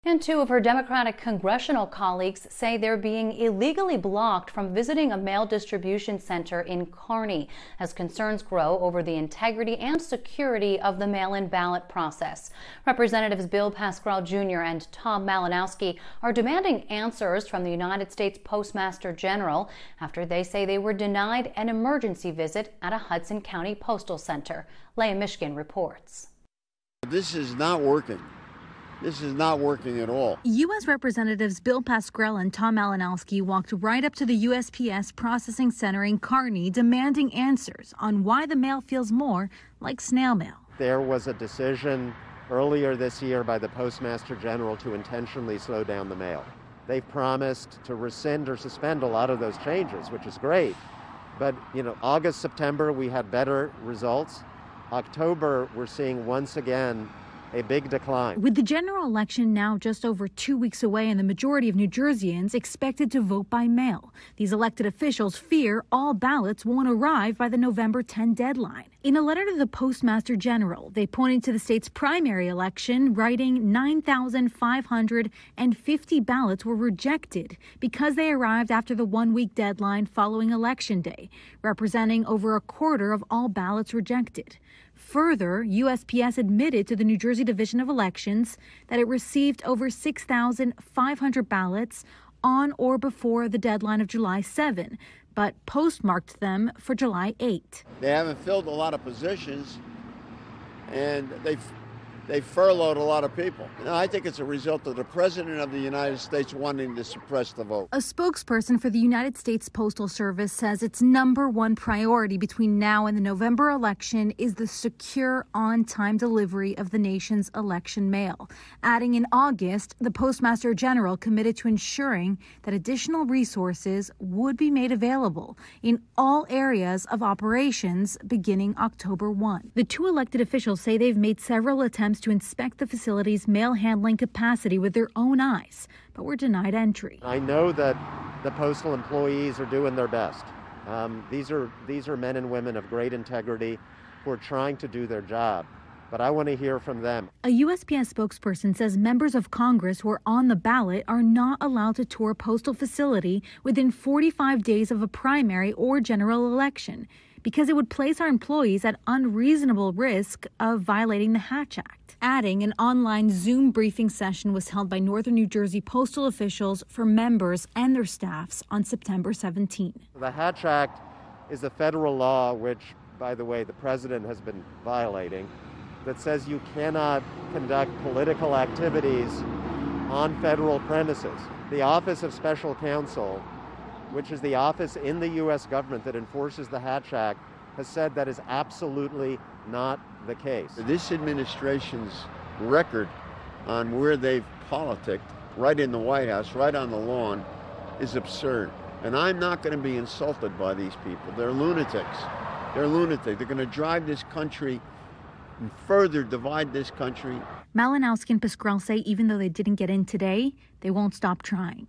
And two of her Democratic congressional colleagues say they're being illegally blocked from visiting a mail distribution center in Kearney as concerns grow over the integrity and security of the mail-in ballot process. Representatives Bill Pascrell Jr. and Tom Malinowski are demanding answers from the United States Postmaster General after they say they were denied an emergency visit at a Hudson County postal center. Leah Mishkin reports. This is not working. This is not working at all. U.S. Representatives Bill Pascrell and Tom Malinowski walked right up to the USPS processing center in Kearney demanding answers on why the mail feels more like snail mail. There was a decision earlier this year by the Postmaster General to intentionally slow down the mail. They've promised to rescind or suspend a lot of those changes, which is great. But, August, September, we had better results. October, we're seeing once again a big decline. With the general election now just over 2 weeks away and the majority of New Jerseyans expected to vote by mail, these elected officials fear all ballots won't arrive by the November 10 deadline. In a letter to the Postmaster General, they pointed to the state's primary election, writing 9,550 ballots were rejected because they arrived after the one-week deadline following Election Day, representing over a quarter of all ballots rejected. Further, USPS admitted to the New Jersey Division of Elections that it received over 6,500 ballots on or before the deadline of July 7, but postmarked them for July 8. They haven't filled a lot of positions, and they furloughed a lot of people. I think it's a result of the President of the United States wanting to suppress the vote. A spokesperson for the United States Postal Service says its number one priority between now and the November election is the secure, on-time delivery of the nation's election mail. Adding in August, the Postmaster General committed to ensuring that additional resources would be made available in all areas of operations beginning October 1. The two elected officials say they've made several attempts to inspect the facility's mail handling capacity with their own eyes, but were denied entry. I know that the postal employees are doing their best. These are men and women of great integrity who are trying to do their job, but I want to hear from them. A USPS spokesperson says members of Congress who are on the ballot are not allowed to tour a postal facility within 45 days of a primary or general election, because it would place our employees at unreasonable risk of violating the Hatch Act. Adding, an online Zoom briefing session was held by Northern New Jersey postal officials for members and their staffs on September 17. The Hatch Act is a federal law, which, by the way, the president has been violating, that says you cannot conduct political activities on federal premises. The Office of Special Counsel, which is the office in the U.S. government that enforces the Hatch Act, has said that is absolutely not the case. This administration's record on where they've politicked, right in the White House, right on the lawn, is absurd. And I'm not going to be insulted by these people. They're lunatics. They're lunatics. They're going to drive this country and further divide this country. Malinowski and Pascrell say even though they didn't get in today, they won't stop trying.